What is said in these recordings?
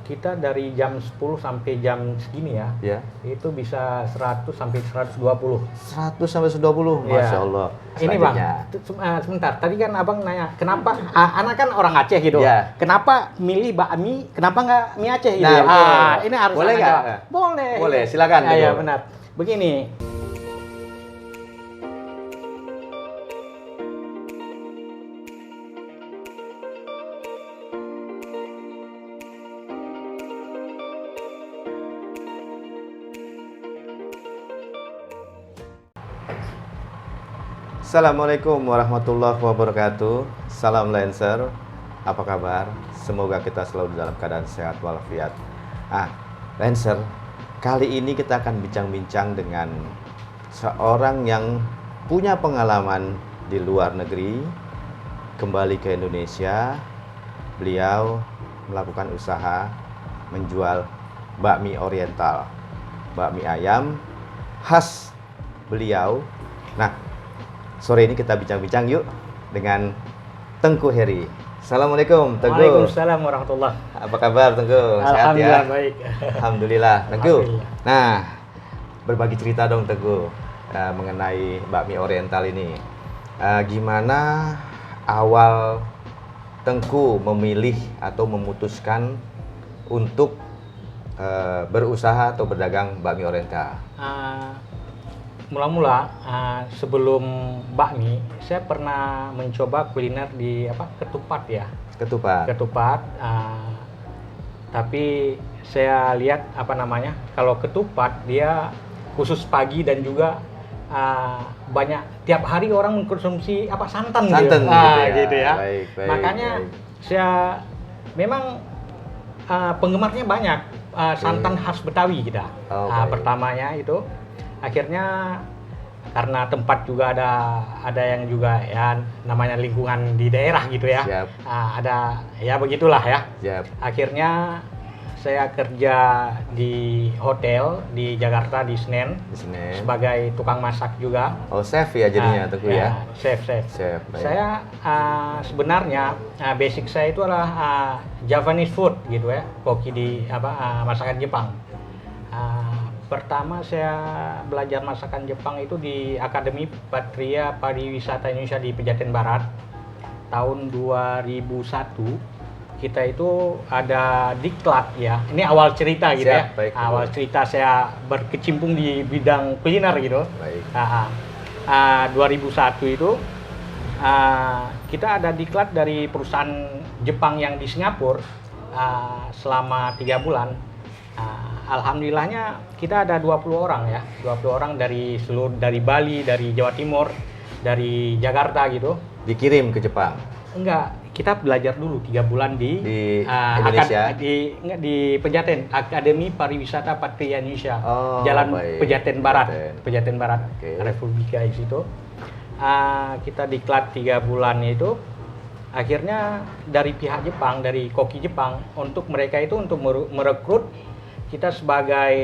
kita dari jam 10 sampai jam segini ya. Ya. Itu bisa 100 sampai 120. 100 sampai 120, Ya. Masya Allah. Ini Bang, Selanjutnya. sebentar. Tadi kan Abang nanya, kenapa anak kan orang Aceh gitu. Ya. Kenapa milih bakmi, kenapa nggak mie Aceh gitu? Nah, betul. Ini harus Boleh Anda nggak? jawab. Boleh. Boleh, silakan, Ya, ya, Teguh. benar. Begini. Assalamualaikum warahmatullahi wabarakatuh. Salam Lancer. Apa kabar? Semoga kita selalu dalam keadaan sehat walafiat. Lancer, kali ini kita akan bincang-bincang dengan seorang yang punya pengalaman di luar negeri, kembali ke Indonesia. Beliau melakukan usaha menjual bakmi oriental, bakmi ayam khas beliau. Nah, sore ini kita bincang-bincang yuk dengan Tengku Heri. Assalamualaikum, Tengku. Waalaikumsalam warahmatullahi. Apa kabar, Tengku? Sehat ya? Alhamdulillah baik. Alhamdulillah, Tengku. Alhamdulillah. Nah, berbagi cerita dong, Tengku, mengenai bakmi oriental ini. Gimana awal Tengku memilih atau memutuskan untuk berusaha atau berdagang bakmi oriental? Mula-mula sebelum bakmi, saya pernah mencoba kuliner di ketupat ya. Ketupat. Ketupat. Tapi saya lihat kalau ketupat dia khusus pagi dan juga banyak tiap hari orang mengkonsumsi santan gitu. Santan Gitu ya. Baik, Makanya baik. saya memang penggemarnya banyak santan khas Betawi kita. Baik. Pertamanya itu akhirnya karena tempat juga ada yang juga ya namanya lingkungan di daerah gitu ya. Siap. Ada ya begitulah ya. Siap. Akhirnya saya kerja di hotel di Jakarta di Senen Di sini. sebagai tukang masak juga. Oh, chef ya jadinya, Tengku ya? Chef. Chef, baik. Saya sebenarnya basic saya itu adalah Javanese food gitu ya, koki di masakan Jepang. Pertama saya belajar masakan Jepang itu di Akademi Patria Pariwisata Indonesia di Pejaten Barat tahun 2001. Kita itu ada diklat ya. Ini awal cerita gitu. Siap, ya. baik, Awal cerita saya berkecimpung di bidang kuliner gitu. Baik. 2001 itu kita ada diklat dari perusahaan Jepang yang di Singapura selama 3 bulan. Alhamdulillahnya kita ada 20 orang ya. 20 orang dari Bali, dari Jawa Timur, dari Jakarta gitu. Dikirim ke Jepang? Enggak, kita belajar dulu 3 bulan di Indonesia? di Pejaten, Akademi Pariwisata Patria Indonesia. Oh, Jalan baik. Pejaten Barat, Pejaten. Oke. Republika di situ. Kita diklat 3 bulan itu. Akhirnya dari pihak Jepang, dari koki Jepang, untuk mereka itu untuk merekrut kita sebagai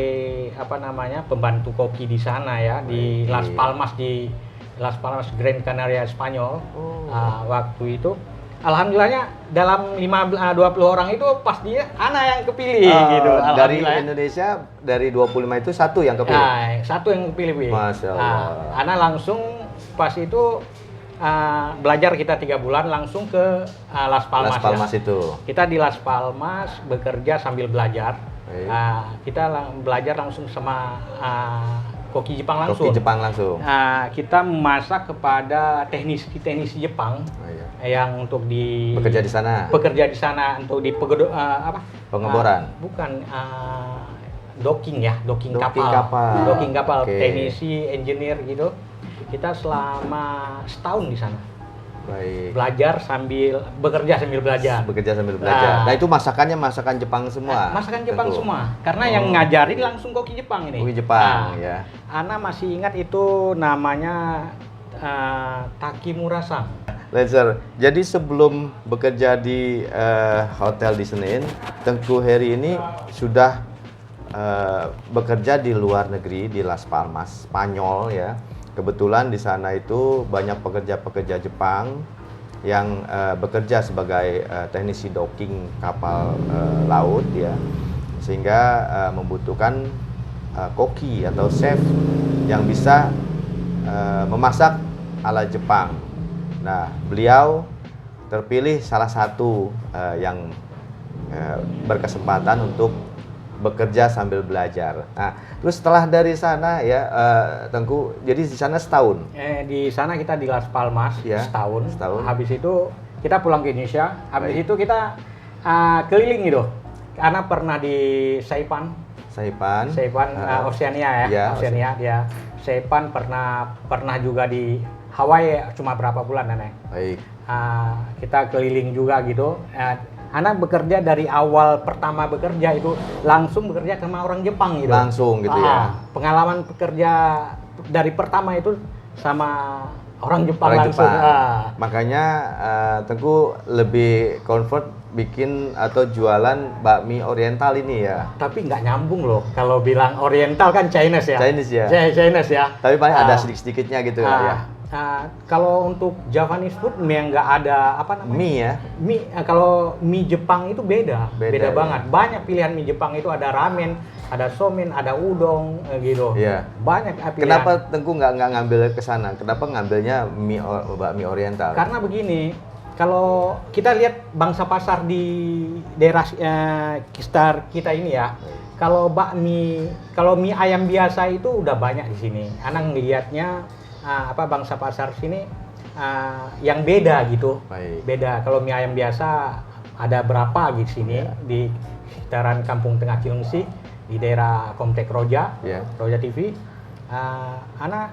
pembantu koki di sana ya, di Las Palmas Gran Canaria Spanyol. Waktu itu alhamdulillahnya dalam 20 orang itu pas dia Ana yang kepilih gitu. Dari Indonesia dari 25 itu satu yang kepilih. Satu yang kepilih. Masya Allah. Ana langsung pas itu belajar kita 3 bulan langsung ke Las Palmas. Las Palmas ya. itu. Kita di Las Palmas bekerja sambil belajar. Kita belajar langsung sama koki Jepang langsung. Koki Jepang langsung. Kita memasak kepada teknisi Jepang yang untuk bekerja di sana. Bekerja di sana untuk di Pengeboran. Bukan docking Docking kapal. Docking kapal, Oke. teknisi, engineer gitu. Kita selama setahun di sana. Baik. Bekerja sambil belajar. Bekerja sambil belajar. Nah, itu masakannya masakan Jepang semua. Masakan Jepang Tengku? semua. Karena yang ngajarin langsung koki Jepang ini. Koki Jepang, ya. Ana masih ingat itu namanya Takimura-san. Lancer, jadi sebelum bekerja di hotel di Senen, Tengku Heri ini sudah bekerja di luar negeri di Las Palmas, Spanyol ya. Kebetulan di sana itu banyak pekerja-pekerja Jepang yang bekerja sebagai teknisi docking kapal laut ya, sehingga membutuhkan koki atau chef yang bisa memasak ala Jepang. Nah, beliau terpilih salah satu yang berkesempatan untuk bekerja sambil belajar. Nah, terus setelah dari sana ya, Tengku, jadi di sana setahun. Di sana kita di Las Palmas Ya, setahun. setahun. Habis itu kita pulang ke Indonesia. Habis Baik. itu kita keliling gitu. Karena pernah di Saipan, Saipan, Oceania ya, Ya, Oceania dia. Saipan pernah juga di Hawaii cuma berapa bulan aneh. baik. Kita keliling juga gitu. Anak bekerja dari awal pertama bekerja itu langsung bekerja sama orang Jepang gitu. Langsung gitu ya. Pengalaman bekerja dari pertama itu sama orang Jepang Orang langsung. Jepang. Makanya Tengku lebih comfort bikin atau jualan bakmi oriental ini ya. Tapi nggak nyambung loh. Kalau bilang oriental kan Chinese ya. Chinese ya. Chinese ya. Tapi paling ada sedikit-sedikitnya gitu lah ya. Kalau untuk Japanese food yang nggak ada apa namanya? Mie ya. Mie, kalau mie Jepang itu beda Beda, ya. banget. Banyak pilihan mie Jepang itu, ada ramen, ada somen, ada udon gitu. Iya. Banyak pilihan. Kenapa Tengku nggak ngambil ke sana? Kenapa ngambilnya bakmi oriental? Karena begini, kalau kita lihat bangsa pasar di daerah sekitar kita ini ya, kalau mie ayam biasa itu udah banyak di sini. Anak ngelihatnya bangsa pasar sini yang beda gitu. Baik. Beda. Kalau mie ayam biasa ada berapa di sini Ya. di sekitaran Kampung Tengah Cilengsi di daerah Komplek Roja, Ya. Roja TV. Anak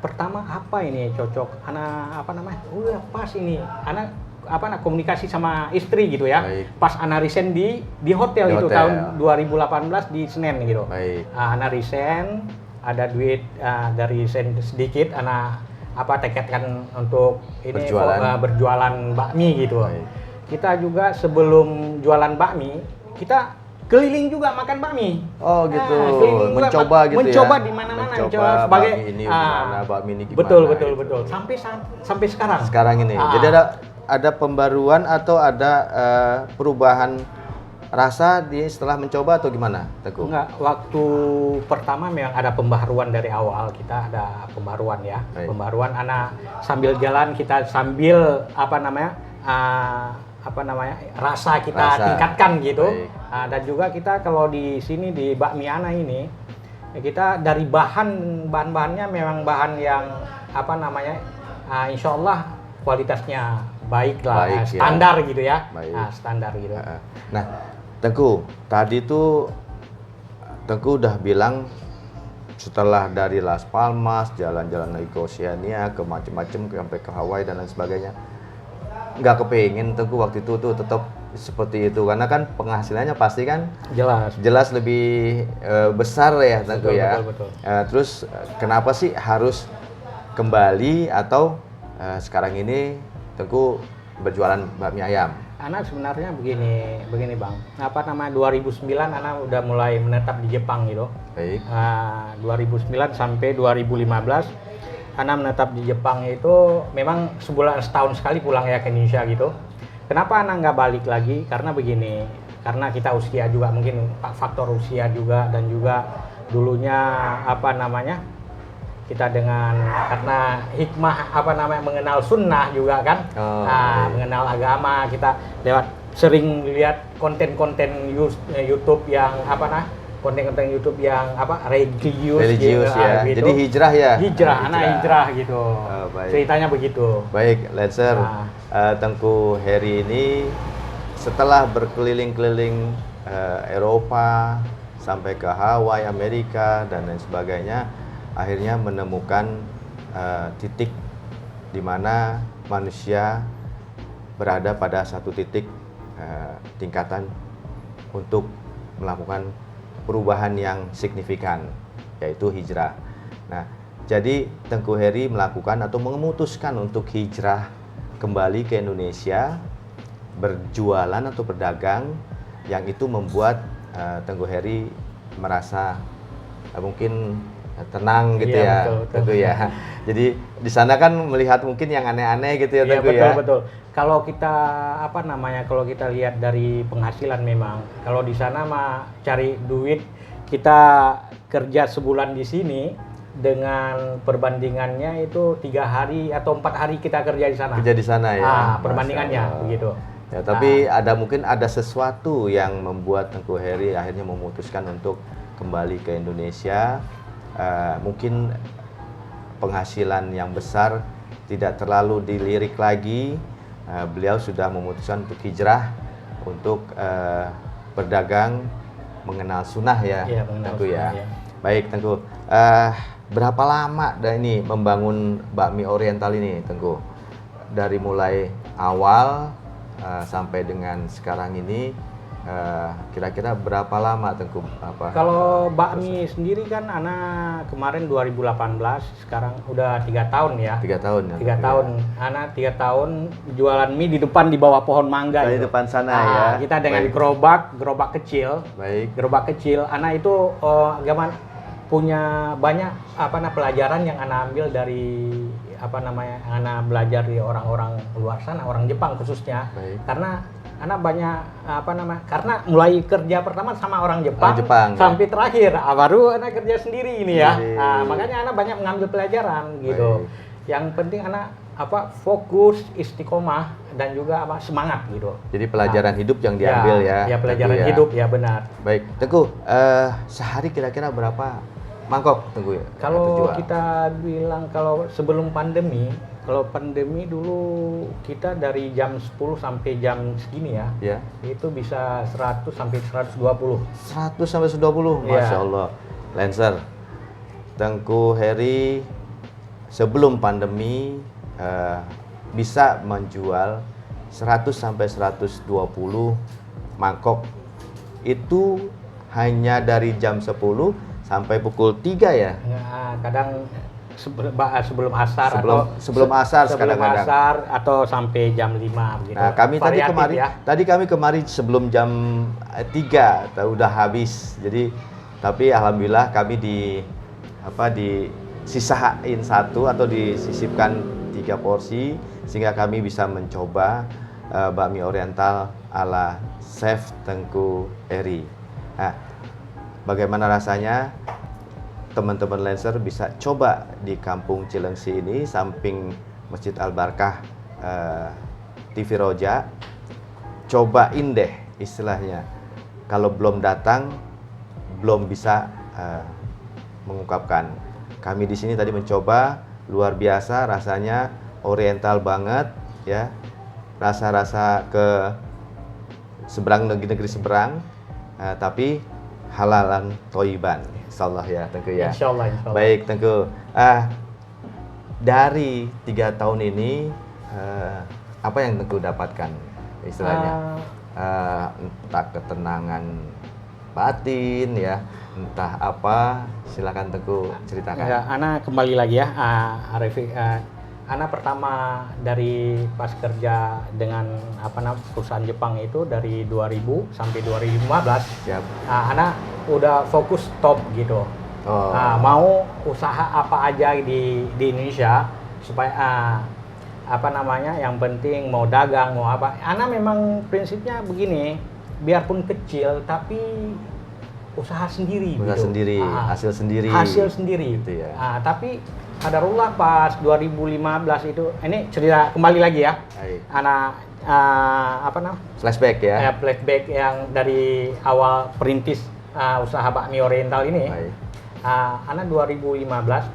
pertama apa ini cocok? Anak apa namanya? Udah pas ini. Anak komunikasi sama istri gitu ya. Baik. Pas anak resign di hotel Di itu hotel. tahun 2018 di Senen gitu. Baik. Anak resign, ada duit dari resign sedikit, anak tekadkan untuk ini berjualan bakmi gitu. Baik. Kita juga sebelum jualan bakmi, kita keliling juga makan bakmi. Oh gitu. Keliling juga Mencoba gitu ya. mencoba di mana-mana, Mencoba sebagai bakmi ini gimana, bakmi ini gimana. Betul gitu. sampai sekarang. Sekarang ini. Jadi ada pembaruan atau ada perubahan rasa setelah mencoba atau gimana, Teguh? Enggak, waktu pertama memang ada pembaharuan dari awal, kita ada pembaharuan ya. Baik. Pembaharuan anak sambil jalan, kita sambil rasa kita tingkatkan gitu. Dan juga kita kalau di sini di bakmi Ana ini kita dari bahan-bahannya memang bahan yang insya Allah kualitasnya baik lah, standar ya. Gitu ya. Standar gitu. Nah, Tengku, tadi tuh Tengku udah bilang setelah dari Las Palmas jalan-jalan lagi ke Oceania, ke macem-macem sampai ke Hawaii dan lain sebagainya. Nggak kepingin Tengku waktu itu tuh tetap seperti itu, karena kan penghasilannya pasti kan jelas lebih besar ya Tengku ya. Betul. Terus kenapa sih harus kembali atau sekarang ini Tengku berjualan bakmi ayam? Anak sebenarnya begini Bang. 2009 anak udah mulai menetap di Jepang gitu. Baik. 2009 sampai 2015 anak menetap di Jepang itu memang setahun sekali pulang ya ke Indonesia gitu. Kenapa anak nggak balik lagi? Karena begini, karena kita usia juga, mungkin faktor usia juga, dan juga dulunya kita karena hikmah mengenal sunnah juga kan, mengenal agama, kita lewat sering lihat konten-konten YouTube yang konten-konten YouTube yang religius gitu, ya. gitu. Jadi hijrah ya. Anak hijrah gitu. Ceritanya begitu. Baik, Lancer. Tengku Heri ini setelah berkeliling-keliling Eropa sampai ke Hawaii, Amerika dan lain sebagainya, akhirnya menemukan titik di mana manusia berada pada satu titik tingkatan untuk melakukan perubahan yang signifikan, yaitu hijrah. Nah, jadi Tengku Heri melakukan atau memutuskan untuk hijrah kembali ke Indonesia, berjualan atau berdagang, yang itu membuat Tengku Heri merasa mungkin tenang gitu Iya, ya, betul, betul. Tengku ya. Jadi di sana kan melihat mungkin yang aneh-aneh gitu ya, Iya, Tengku betul ya. betul. Kalau kita kalau kita lihat dari penghasilan memang, kalau di sana mah cari duit, kita kerja sebulan di sini dengan perbandingannya itu 3 hari atau 4 hari kita kerja di sana. Kerja di sana ya. Masya Perbandingannya Allah. begitu. Ya, tapi mungkin ada sesuatu yang membuat Tengku Heri akhirnya memutuskan untuk kembali ke Indonesia. Mungkin penghasilan yang besar tidak terlalu dilirik lagi. Beliau sudah memutuskan untuk hijrah, untuk berdagang, mengenal sunnah ya, Iya, mengenal Tengku ya. sunnah, ya. Baik Tengku, berapa lama dah ini membangun bakmi Oriental ini, Tengku? Dari mulai awal sampai dengan sekarang ini, kira-kira berapa lama Tengku? Kalau bakmi sendiri kan anak kemarin 2018, sekarang udah 3 tahun ya. 3 tahun ya? 3 tahun, anak 3 tahun jualan mie di depan di bawah pohon mangga Di itu. depan sana ya. Kita dengan Baik. gerobak kecil. Baik. Gerobak kecil, anak itu punya banyak pelajaran yang anak ambil dari anak belajar di orang-orang luar sana, orang Jepang khususnya. Baik. Karena anak banyak karena mulai kerja pertama sama orang Jepang, Jepang, sampai terakhir baru anak kerja sendiri ini ya. Jadi- Makanya anak banyak mengambil pelajaran gitu. Baik. Yang penting anak fokus, istiqomah dan juga semangat gitu. Jadi pelajaran hidup yang diambil ya. Ya pelajaran Tengku ya. hidup ya benar. Baik, Tengku, sehari kira-kira berapa mangkok Tengku ya? Kalau terjual? kita bilang kalau sebelum pandemi, kalau pandemi dulu kita dari jam 10 sampai jam segini ya, Ya. itu bisa 100 sampai 120. 100 sampai 120, Iya. Masya Allah. Lancer, Tengku Heri sebelum pandemi bisa menjual 100 sampai 120 mangkok. Itu hanya dari jam 10 sampai pukul 3 ya? Ya, kadang sebelum asar Sebelum asar sebelum kadang-kadang. asar atau sampai jam 5 gitu. Nah, kami Variatif tadi kami kemarin sebelum jam 3 udah habis. Jadi tapi alhamdulillah kami disisain satu atau disisipkan 3 porsi sehingga kami bisa mencoba bakmi Oriental ala Chef Tengku Heri. Nah, bagaimana rasanya? Teman-teman Lancer bisa coba di Kampung Cilengsi ini, samping Masjid Al-Barkah TV Roja. Cobain deh istilahnya. Kalau belum datang, belum bisa mengungkapkan. Kami di sini tadi mencoba, luar biasa rasanya, oriental banget ya. Rasa-rasa ke seberang negeri-negeri seberang, tapi halalan toiban. Insyaallah ya Tengku ya. Insyaallah. Baik Tengku. Dari 3 tahun ini apa yang Tengku dapatkan istilahnya? Entah ketenangan batin ya, entah apa, silakan Tengku ceritakan. Ya, Ana kembali lagi ya, Arifik. Ana pertama dari pas kerja dengan perusahaan Jepang itu dari 2000 sampai 2015. Siap. Ana udah fokus top gitu. Oh. Mau usaha apa aja di Indonesia supaya yang penting mau dagang mau apa. Ana memang prinsipnya begini, biarpun kecil tapi usaha sendiri. Usaha gitu. sendiri, hasil sendiri. Hasil sendiri. Gitu ya. Tapi kadarullah pas 2015 itu, ini cerita kembali lagi ya. Baik. Anak Flashback ya. flashback yang dari awal perintis usaha bakmi Oriental ini. Baik. Anak 2015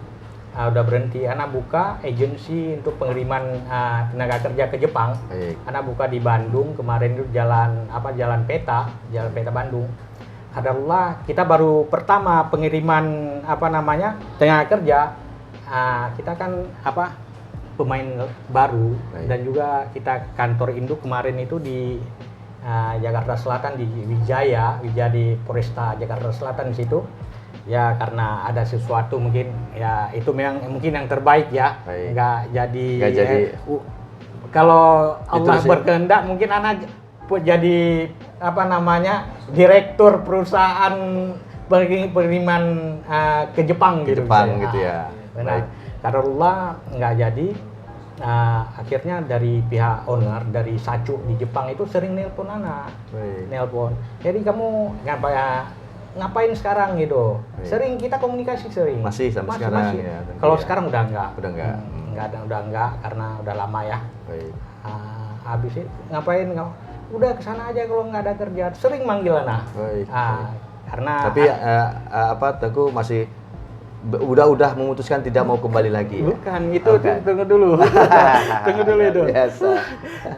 udah berhenti. Anak buka agensi untuk pengiriman tenaga kerja ke Jepang. Baik. Anak buka di Bandung kemarin itu jalan Peta Bandung. Kadarullah kita baru pertama pengiriman tenaga kerja. Kita kan pemain baru. Baik. Dan juga kita kantor induk kemarin itu di Jakarta Selatan di Wijaya di Polresta Jakarta Selatan di situ. Ya karena ada sesuatu mungkin ya itu memang mungkin yang terbaik ya. Baik. Nggak jadi kalau Allah sih. berkehendak mungkin anak jadi direktur perusahaan pengiriman ke Jepang Ke gitu. Jepang misalnya. gitu ya. Benar. Baik. Qadarullah nggak jadi. Akhirnya dari pihak owner dari Sacu di Jepang itu sering nelpon anak, Baik. nelpon. Jadi kamu ngapain sekarang gitu? Baik. Sering kita komunikasi sering. Masih sampai sekarang ya, tentu Kalau ya. sekarang udah enggak. Udah enggak. Udah enggak karena udah lama ya. Baik. Habis itu ngapain? Udah kesana aja kalau nggak ada kerjaan. Sering manggil anak. Baik. Karena Tapi Tengku masih udah memutuskan tidak mau kembali lagi. Ya? bukan itu Bukan. tunggu dulu. Tunggu dulu itu. Biasa.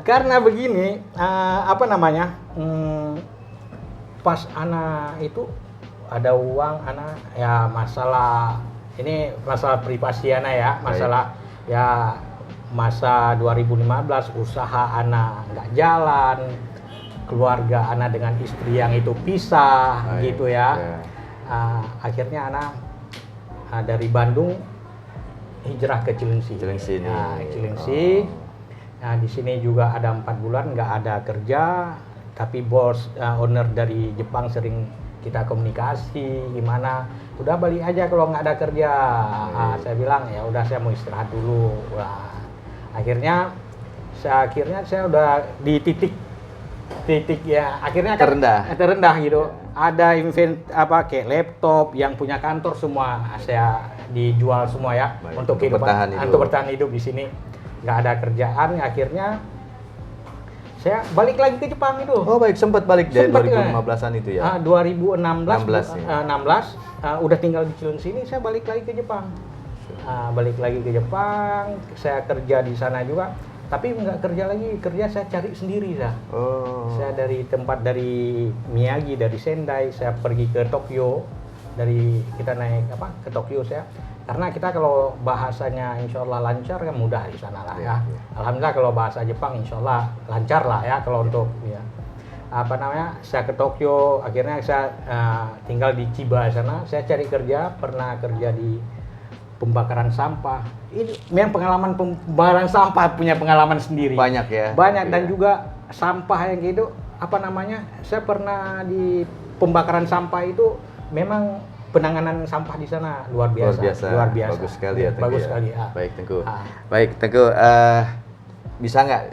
Karena begini, pas anak itu ada uang, anak ya ini masalah privasi anak ya, masalah ya masa 2015 usaha anak nggak jalan, keluarga anak dengan istri yang itu pisah gitu ya. Akhirnya anak dari Bandung hijrah ke Cilengsi. Cilengsi ini. Cilengsi. Nah, di sini juga ada 4 bulan nggak ada kerja, tapi bos owner dari Jepang sering kita komunikasi gimana, udah balik aja kalau nggak ada kerja. Saya bilang ya udah saya mau istirahat dulu. Wah, akhirnya saya udah di titik ya akhirnya kan terendah gitu. Ada invent kayak laptop yang punya kantor semua saya dijual semua ya. Baik, untuk bertahan hidup di sini. Nggak ada kerjaan, akhirnya saya balik lagi ke Jepang itu. Oh baik, sempat balik dari 2015-an itu ya? 2016 udah tinggal di Cilengsi sini, saya balik lagi ke Jepang. Balik lagi ke Jepang, saya kerja di sana juga. Tapi nggak kerja, saya cari sendiri saya. Saya dari Miyagi, dari Sendai, saya pergi ke Tokyo. Kita naik ke Tokyo saya. Karena kita kalau bahasanya insya Allah lancar kan mudah di sana lah ya. Alhamdulillah kalau bahasa Jepang insya Allah lancar lah ya kalau untuk ya. Saya ke Tokyo, akhirnya saya tinggal di Chiba sana. Saya cari kerja, pernah kerja di pembakaran sampah. Ini memang pengalaman pembakaran sampah punya pengalaman sendiri. Banyak ya. Banyak dan juga sampah yang gitu saya pernah di pembakaran sampah itu memang penanganan sampah di sana luar biasa. Bagus sekali ya Tengku. Bagus sekali. Baik Tengku. Baik Tengku, bisa nggak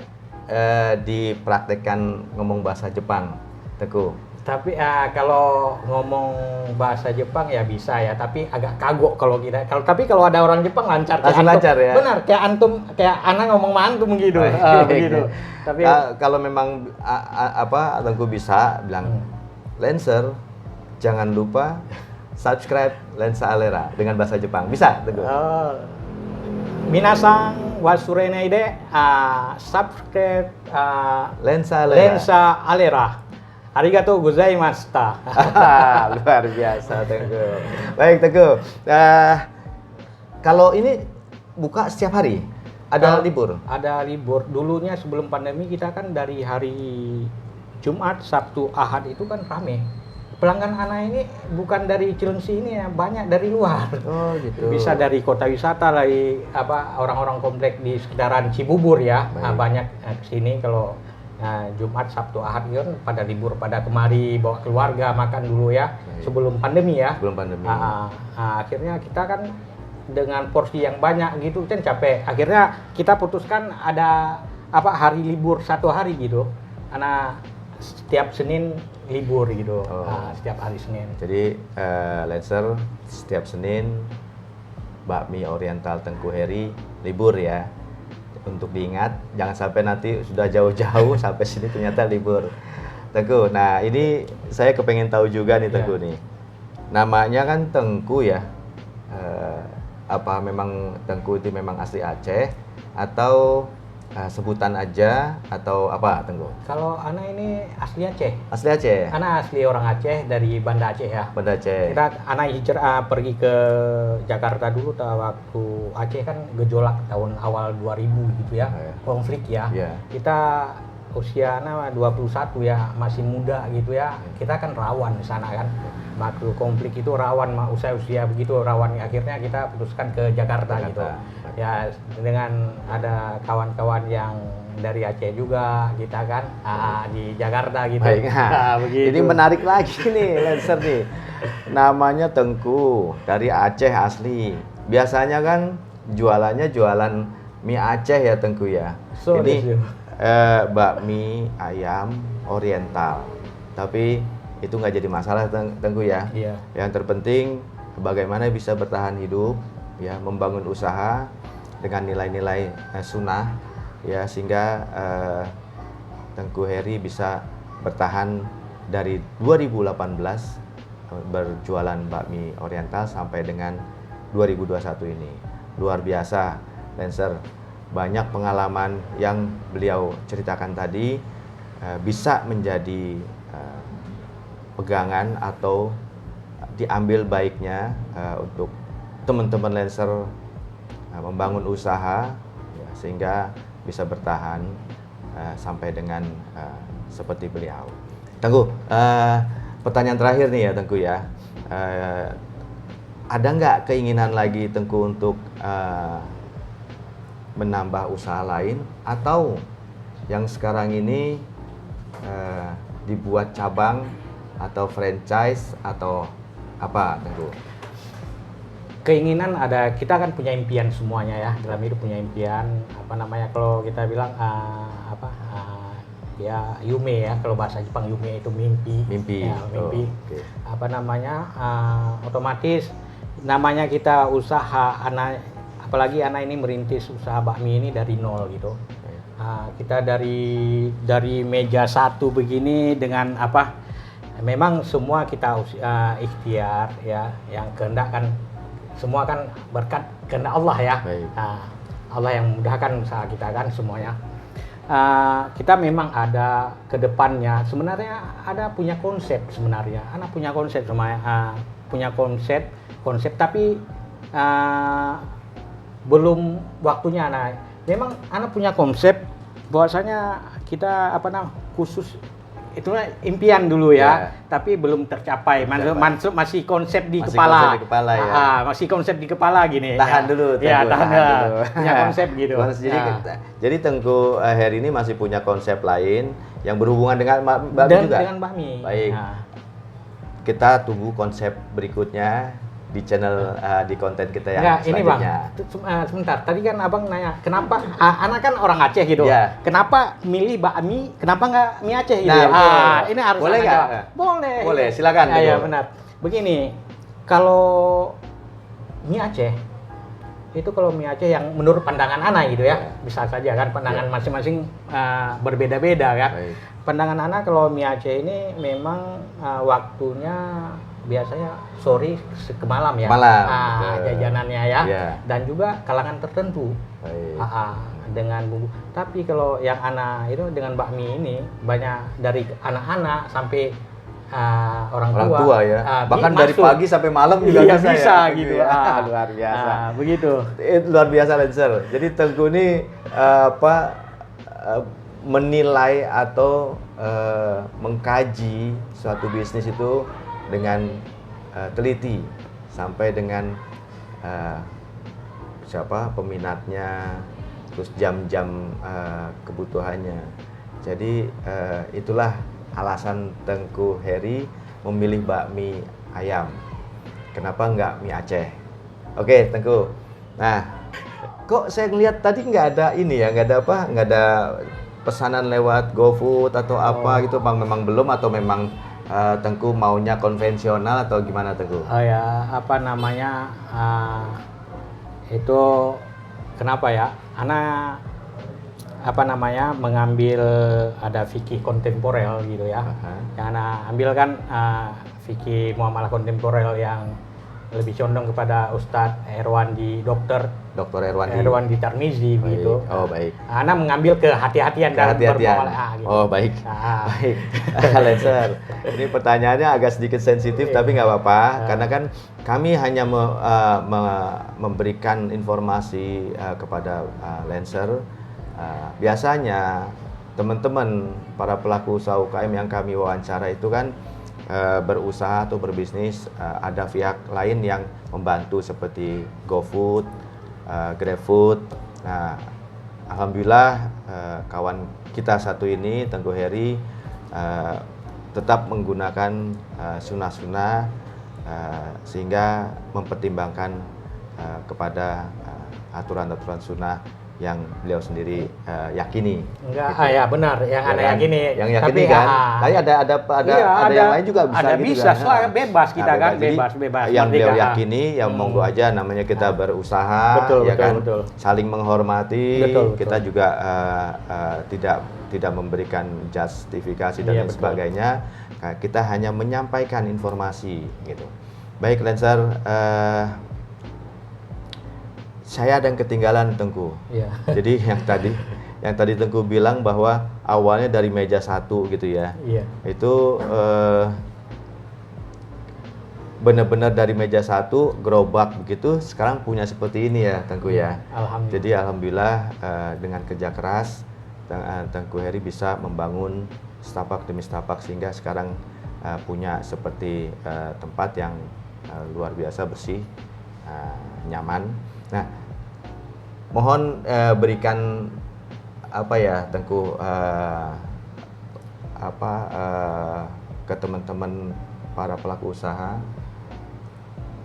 dipraktekkan ngomong bahasa Jepang, Tengku? Tapi kalau ngomong bahasa Jepang ya bisa ya, tapi agak kagok kalau kita. Tapi kalau ada orang Jepang lancar. Lancar ya. Benar, kayak anak ngomong sama antum gitu. Begitu. Tapi kalau memang Tengku bisa bilang Lancer, jangan lupa subscribe Lensa Alera dengan bahasa Jepang. Bisa, Tengku? Minasang wasurenaide subscribe Lensa Alera. Lensa Alera. Arigatou gozaimashita. Luar biasa, Tengku. Baik, Tengku. Kalau ini buka setiap hari? Ada libur? Ada libur. Dulunya sebelum pandemi kita kan dari hari Jumat, Sabtu, Ahad itu kan rame. Pelanggan anak ini bukan dari Cilengsi ini ya, banyak dari luar. Oh gitu. Bisa dari kota wisata lagi, orang-orang komplek di sekitaran Cibubur ya. Banyak kesini kalau Jumat, Sabtu, Ahad kan pada libur, pada kemari bawa keluarga makan dulu ya. Sebelum pandemi ya. Sebelum pandemi. Akhirnya kita kan dengan porsi yang banyak gitu kan capek. Akhirnya kita putuskan ada hari libur 1 hari gitu. Anak setiap Senin libur gitu. Setiap hari Senin. Jadi Lancer setiap Senin bakmi Oriental Tengku Heri libur ya. Untuk diingat, jangan sampai nanti sudah jauh-jauh sampai sini ternyata libur. Tengku, nah ini saya kepengen tahu juga nih Tengku nih. Namanya kan Tengku ya. Memang Tengku itu memang asli Aceh atau sebutan aja atau apa Tengku? Kalau anak ini asli Aceh. Asli Aceh. Anak asli orang Aceh dari Banda Aceh ya. Banda Aceh. Anak hijrah pergi ke Jakarta dulu waktu Aceh kan gejolak tahun awal 2000 gitu ya. Konflik ya. Kita usia anak 21 ya, masih muda gitu ya. Kita kan rawan di sana kan. Waktu konflik itu rawan, usia begitu rawan. Akhirnya kita putuskan ke Jakarta. Gitu. Ya dengan ada kawan-kawan yang dari Aceh juga kita kan di Jakarta gitu. Baik. Ini menarik lagi nih Lancer nih. namanya Tengku dari Aceh asli. Biasanya kan jualannya jualan mie Aceh ya Tengku ya. So, Ini bakmi ayam oriental. Tapi itu nggak jadi masalah Tengku ya. Iya. Yang terpenting bagaimana bisa bertahan hidup, ya, membangun usaha dengan nilai-nilai sunnah, ya, sehingga Tengku Heri bisa bertahan dari 2018 berjualan bakmi oriental sampai dengan 2021 ini. Luar biasa, Lancer. Banyak pengalaman yang beliau ceritakan tadi bisa menjadi pegangan atau diambil baiknya untuk teman-teman Lancer membangun usaha, ya, sehingga bisa bertahan sampai dengan seperti beliau. Tengku, pertanyaan terakhir nih ya Tengku ya, ada nggak keinginan lagi Tengku untuk menambah usaha lain, atau yang sekarang ini dibuat cabang atau franchise atau apa Tengku? Keinginan ada, kita kan punya impian semuanya ya, dalam hidup punya impian, apa namanya, kalau kita bilang ya yume ya, kalau bahasa Jepang yume itu mimpi. Ya, mimpi. Oh, okay. Apa namanya, otomatis namanya kita usaha, apalagi anak ini merintis usaha bakmi ini dari nol gitu. Kita dari meja satu begini dengan memang semua kita ikhtiar ya, yang kehendak kan semua kan berkat kehendak Allah ya. Allah yang memudahkan usaha kita kan semuanya. Kita memang ada ke depannya, sebenarnya ada punya konsep sebenarnya. Anak punya konsep semuanya, punya konsep tapi belum waktunya anak. Memang anak punya konsep bahwasanya kita khusus itulah impian dulu ya, tapi belum tercapai. Masih konsep di kepala. Konsep di kepala ya. Masih konsep di kepala gini. Tahan dulu. Ya, tahan dulu. Punya konsep gitu. Jadi Tengku Heri ini masih punya konsep lain yang berhubungan dengan bakmi juga. Dengan bakmi. Baik. Kita tunggu konsep berikutnya di channel di konten kita yang selanjutnya. Ini Bang, sebentar. Tadi kan Abang nanya, kenapa anak kan orang Aceh gitu. Yeah. Kenapa milih bakmi? Kenapa nggak mie Aceh gitu? Ini harus boleh nggak? Boleh. Boleh, silakan. Ya, benar. Begini, kalau mie Aceh itu, kalau mie Aceh yang menurut pandangan anak gitu ya, bisa saja kan pandangan masing-masing berbeda-beda kan. Baik. Pandangan anak kalau mie Aceh ini memang waktunya biasanya sore ke malam ya, jajanannya ya, dan juga kalangan tertentu dengan bumbu. Tapi kalau yang anak itu dengan bakmi ini banyak dari anak-anak sampai orang tua ya, bahkan dari pagi sampai malam juga bisa ya, gitu. Luar biasa. Begitu. Luar biasa Lancer. Jadi Tengku ini menilai atau mengkaji suatu bisnis itu dengan teliti sampai dengan siapa peminatnya, terus jam-jam kebutuhannya. Jadi itulah alasan Tengku Heri memilih bakmi ayam. Kenapa nggak mie Aceh? Oke, Tengku. Nah, kok saya lihat tadi nggak ada ini ya, nggak ada pesanan lewat GoFood atau apa gitu, Bang? Memang belum atau memang Tengku maunya konvensional atau gimana Tengku? Oh ya, itu kenapa ya? Anak mengambil ada fikih kontemporer gitu ya. Yang anak ambil kan fikih muamalah kontemporer yang lebih condong kepada Ustadz Erwandi, Dr. Erwandi Tarmizi begitu. Oh, baik. Anak mengambil kehati-hatian dalam bermuamalah gitu. Oh, baik. Baik. Lancer. Ini pertanyaannya agak sedikit sensitif tapi nggak apa-apa, karena kan kami hanya memberikan informasi kepada Lancer. Biasanya teman-teman para pelaku usaha UKM yang kami wawancara itu kan berusaha atau berbisnis, ada pihak lain yang membantu seperti GoFood, GrabFood. Nah, alhamdulillah kawan kita satu ini, Tengku Heri, tetap menggunakan sunnah-sunnah sehingga mempertimbangkan kepada aturan-aturan sunnah yang beliau sendiri yakini. Enggak, gitu. ya benar, yang Ya Ana kan? yakini. Yang yakini kan. Tapi ada Iya, yang lain juga bisa ada gitu bisa, kan. soalnya bebas kita kan, Jadi, bebas. yang beliau merdeka. yakini, yang monggo aja, namanya kita berusaha, Betul, ya betul, kan, betul. saling menghormati. Betul. Kita juga tidak memberikan justifikasi dan Iya, lain betul. sebagainya. Kita hanya menyampaikan informasi gitu. Baik Lancer, saya ada yang ketinggalan Tengku. Iya. Jadi yang tadi Tengku bilang bahwa awalnya dari meja 1 gitu ya. Iya. Itu benar-benar dari meja 1 gerobak begitu, sekarang punya seperti ini ya Tengku ya. Alhamdulillah. Jadi alhamdulillah dengan kerja keras Tengku Heri bisa membangun setapak demi setapak sehingga sekarang punya seperti tempat yang luar biasa bersih, nyaman. Nah, mohon berikan apa ya Tengku ke teman-teman para pelaku usaha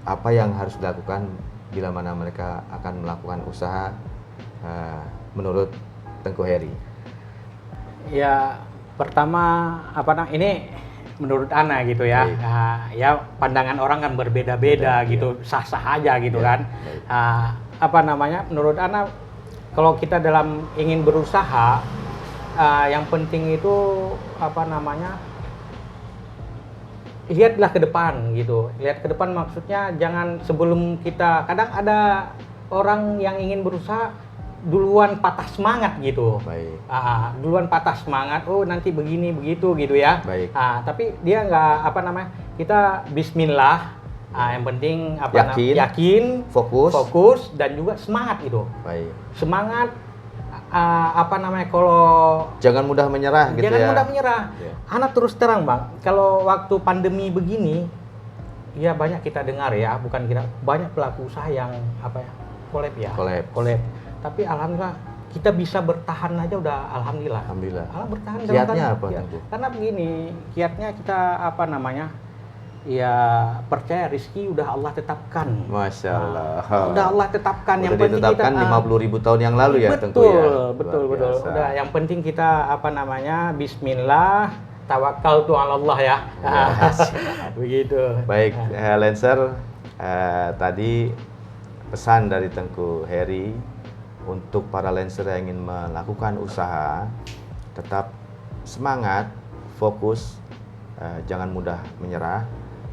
apa yang harus dilakukan bila mana mereka akan melakukan usaha menurut Tengku Heri. Ya, pertama ini menurut Ana gitu ya. Baik. Ya pandangan orang kan berbeda-beda Iya. gitu, sah-sah aja gitu Iya, kan. baik. Menurut Ana kalau kita dalam ingin berusaha, yang penting itu lihatlah ke depan gitu. Lihat ke depan maksudnya jangan sebelum kita, kadang ada orang yang ingin berusaha duluan patah semangat gitu. Baik. Duluan patah semangat, oh nanti begini begitu gitu ya. Baik. Tapi dia nggak kita Bismillah. Yang penting yakin, fokus dan juga semangat gitu. Baik. Semangat kalau Jangan mudah menyerah gitu jangan ya. mudah menyerah. Ya. Anak terus terang Bang, kalau waktu pandemi begini, ya banyak kita dengar ya, banyak pelaku usaha yang collab ya. Collab. Tapi alhamdulillah kita bisa bertahan aja udah alhamdulillah. Alhamdulillah. Bertahan Kiatnya apa ya, Tengku? karena begini, kiatnya kita ya percaya rezeki udah Allah tetapkan. Masya Allah. Udah Allah tetapkan. Udah ditetapkan 50.000 tahun yang lalu ya Tengku ya. Betul. Luar biasa. Udah yang penting kita Bismillah, tawakal tu ala Allah ya. Begitu. Baik, Lancer, tadi pesan dari Tengku Heri untuk para Lancer yang ingin melakukan usaha, tetap semangat, fokus, jangan mudah menyerah,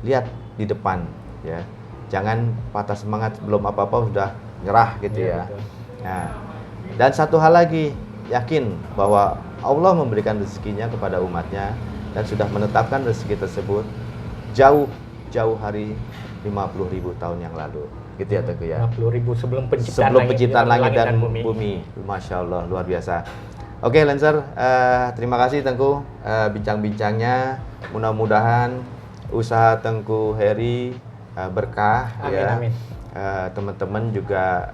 lihat di depan ya, jangan patah semangat belum apa-apa sudah nyerah gitu ya. Betul. Nah, dan satu hal lagi, yakin bahwa Allah memberikan rezekinya kepada umatnya dan sudah menetapkan rezeki tersebut jauh hari 50.000 tahun yang lalu. Gitu ya Tengku ya. 50.000 sebelum Penciptaan langit dan bumi. Masya Allah, luar biasa. Oke Lancer, terima kasih Tengku bincang-bincangnya. Mudah-mudahan usaha Tengku Heri berkah. Amin. Teman-teman juga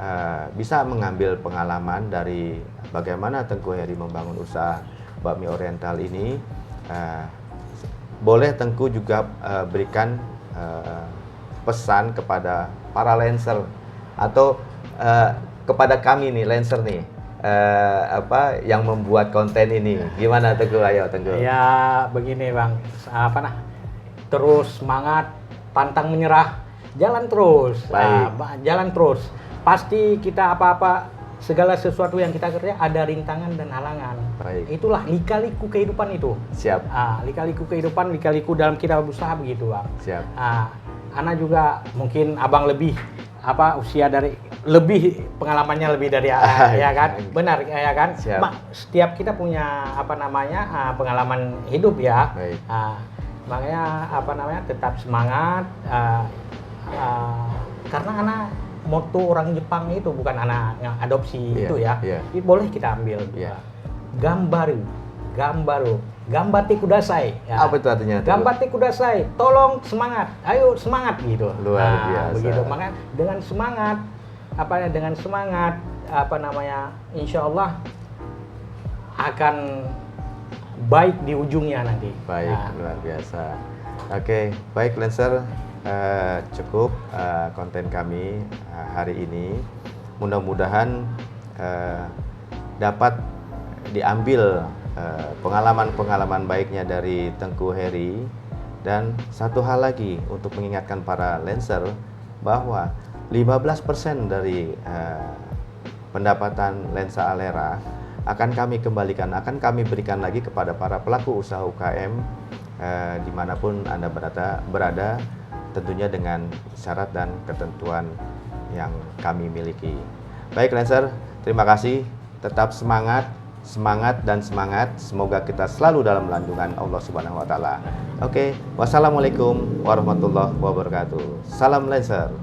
bisa mengambil pengalaman dari bagaimana Tengku Heri membangun usaha bakmi oriental ini. Boleh Tengku juga berikan pesan kepada para Lancer atau kepada kami nih Lancer nih, yang membuat konten ini. Gimana Tengku? Ayo Tengku. Ya begini Bang, terus semangat, pantang menyerah, jalan terus. Jalan terus. Pasti kita segala sesuatu yang kita kerja ada rintangan dan halangan. Baik. Itulah lika-liku kehidupan itu. Siap. Lika-liku kehidupan, lika-liku dalam kita berusaha begitu Bang. Siap. Ana juga mungkin abang lebih usia dari lebih pengalamannya lebih dari ya kan, benar ya kan. Setiap kita punya pengalaman hidup ya. Baik. Makanya tetap semangat, karena anak moto orang Jepang itu bukan anak adopsi itu ya. Boleh kita ambil. Gambate kudasai. Ya. Apa itu artinya? Gambate kudasai. Tolong semangat. Ayo semangat gitu. Luar biasa. Begitu. Makanya dengan semangat insya Allah akan baik di ujungnya nanti. Baik, luar biasa. Oke, baik Lancer, cukup konten kami hari ini. Mudah-mudahan dapat diambil pengalaman-pengalaman baiknya dari Tengku Heri. Dan satu hal lagi untuk mengingatkan para Lancer bahwa 15% dari pendapatan Lensa Alera akan kami kembalikan, akan kami berikan lagi kepada para pelaku usaha UKM dimanapun Anda berada, tentunya dengan syarat dan ketentuan yang kami miliki. Baik Lancer, terima kasih, tetap semangat, dan semangat. Semoga kita selalu dalam lindungan Allah Subhanahu wa taala. Oke, wassalamualaikum warahmatullahi wabarakatuh. Salam Lancer.